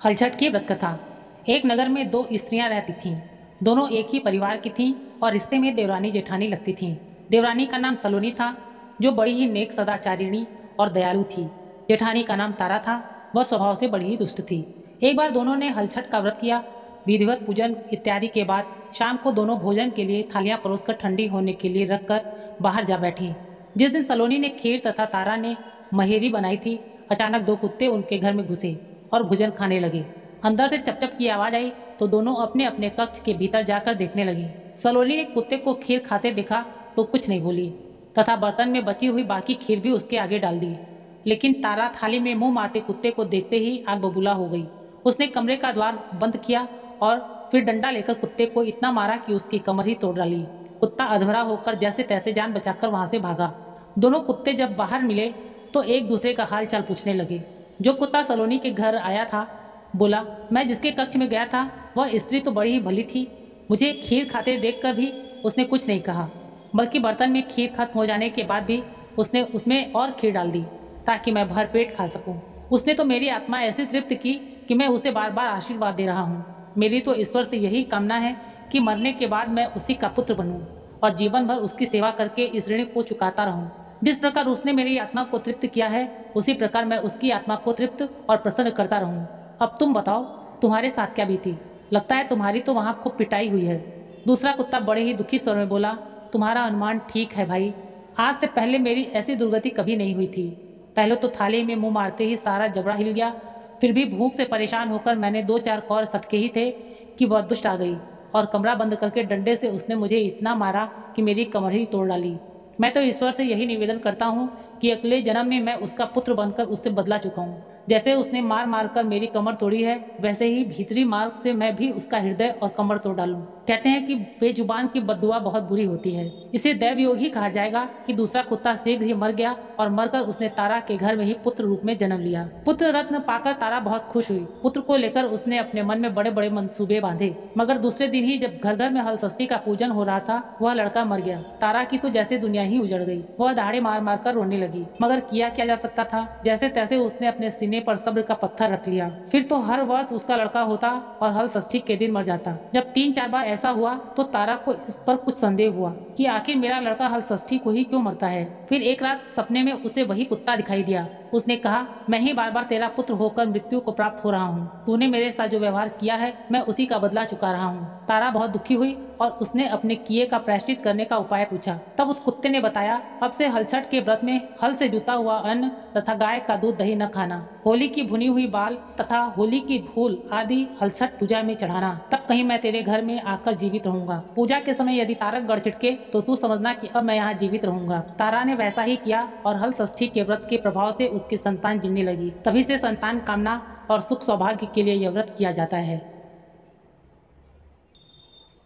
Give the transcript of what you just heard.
हलछट की व्रत कथा। एक नगर में दो स्त्रियां रहती थीं। दोनों एक ही परिवार की थीं और रिश्ते में देवरानी जेठानी लगती थीं। देवरानी का नाम सलोनी था, जो बड़ी ही नेक सदाचारिणी और दयालु थी। जेठानी का नाम तारा था, वह स्वभाव से बड़ी ही दुष्ट थी। एक बार दोनों ने हलछट का व्रत किया। विधिवत पूजन इत्यादि के बाद शाम को दोनों भोजन के लिए थालियां परोसकर ठंडी होने के लिए रखकर बाहर जा बैठी। जिस दिन सलोनी ने खीर तथा तारा ने महेरी बनाई थी, अचानक दो कुत्ते उनके घर में घुसे और भोजन खाने लगे। अंदर से चपचप की आवाज आई तो दोनों अपने अपने कक्ष के भीतर जाकर देखने लगी। सलोनी ने कुत्ते को खीर खाते देखा तो कुछ नहीं बोली तथा बर्तन में बची हुई बाकी खीर भी उसके आगे डाल दी। लेकिन तारा थाली में मुंह मारते कुत्ते को देखते ही आग बबूला हो गई। उसने कमरे का द्वार बंद किया और फिर डंडा लेकर कुत्ते को इतना मारा कि उसकी कमर ही तोड़ डाली। कुत्ता अधमरा होकर जैसे तैसे जान बचाकर वहां से भागा। दोनों कुत्ते जब बाहर मिले तो एक दूसरे का हाल चाल पूछने लगे। जो कुत्ता सलोनी के घर आया था बोला, मैं जिसके कक्ष में गया था वह स्त्री तो बड़ी ही भली थी। मुझे खीर खाते देखकर भी उसने कुछ नहीं कहा, बल्कि बर्तन में खीर खत्म हो जाने के बाद भी उसने उसमें और खीर डाल दी ताकि मैं भरपेट खा सकूं। उसने तो मेरी आत्मा ऐसी तृप्त की कि मैं उसे बार बार आशीर्वाद दे रहा हूँ। मेरी तो ईश्वर से यही कामना है कि मरने के बाद मैं उसी का पुत्र बनूं और जीवन भर उसकी सेवा करके इस ऋण को चुकाता रहूं। जिस प्रकार उसने मेरी आत्मा को तृप्त किया है, उसी प्रकार मैं उसकी आत्मा को तृप्त और प्रसन्न करता रहूं। अब तुम बताओ, तुम्हारे साथ क्या बीती? लगता है तुम्हारी तो वहाँ खूब पिटाई हुई है। दूसरा कुत्ता बड़े ही दुखी स्वर में बोला, तुम्हारा अनुमान ठीक है भाई। आज से पहले मेरी ऐसी दुर्गति कभी नहीं हुई थी। पहले तो थाली में मुंह मारते ही सारा जबड़ा हिल गया। फिर भी भूख से परेशान होकर मैंने दो चार कौर सटके ही थे कि वह दुष्ट आ गई और कमरा बंद करके डंडे से उसने मुझे इतना मारा कि मेरी कमर ही तोड़ डाली। मैं तो ईश्वर से यही निवेदन करता हूँ कि अगले जन्म में मैं उसका पुत्र बनकर उससे बदला चुका हूँ। जैसे उसने मार मार कर मेरी कमर तोड़ी है, वैसे ही भीतरी मार्ग से मैं भी उसका हृदय और कमर तोड़ डालूं। कहते हैं कि बेजुबान की बद्दुआ बहुत बुरी होती है। इसे दैव योग ही कहा जाएगा कि दूसरा कुत्ता शीघ्र ही मर गया और मरकर उसने तारा के घर में ही पुत्र रूप में जन्म लिया। पुत्र रत्न पाकर तारा बहुत खुश हुई। पुत्र को लेकर उसने अपने मन में बड़े बड़े मंसूबे बांधे। मगर दूसरे दिन ही जब घर घर में हल षष्ठी का पूजन हो रहा था, वह लड़का मर गया। तारा की तो जैसे दुनिया ही उजड़ गई। वह दहाड़े मार मार कर रोने लगी, मगर किया क्या जा सकता था। जैसे तैसे उसने अपने सीने पर सब्र का पत्थर रख लिया। फिर तो हर वर्ष उसका लड़का होता और हल षष्ठी के दिन मर जाता। जब 3-4 बार ऐसा हुआ तो तारा को इस पर कुछ संदेह हुआ कि आखिर मेरा लड़का हल षष्ठी को ही क्यों मरता है। फिर एक रात सपने में उसे वही कुत्ता दिखाई दिया। उसने कहा, मैं ही बार बार तेरा पुत्र होकर मृत्यु को प्राप्त हो रहा हूँ। तूने मेरे साथ जो व्यवहार किया है, मैं उसी का बदला चुका रहा हूँ। तारा बहुत दुखी हुई और उसने अपने किए का प्रायश्चित करने का उपाय पूछा। तब उस कुत्ते ने बताया, अब से हलछट के व्रत में हल से जुता हुआ अन्न तथा गाय का दूध दही न खाना, होली की भुनी हुई बाल तथा होली की धूल आदि हलछट पूजा में चढ़ाना, तब कहीं मैं तेरे घर में आकर जीवित रहूंगा। पूजा के समय यदि तारक गड़ चिटके तो तू समझना कि अब मैं यहाँ जीवित रहूंगा। तारा ने वैसा ही किया और हल षष्ठी के व्रत के प्रभाव से उसकी संतान जिनने लगी। तभी से संतान कामना और सुख सौभाग्य के लिए यह व्रत किया जाता है।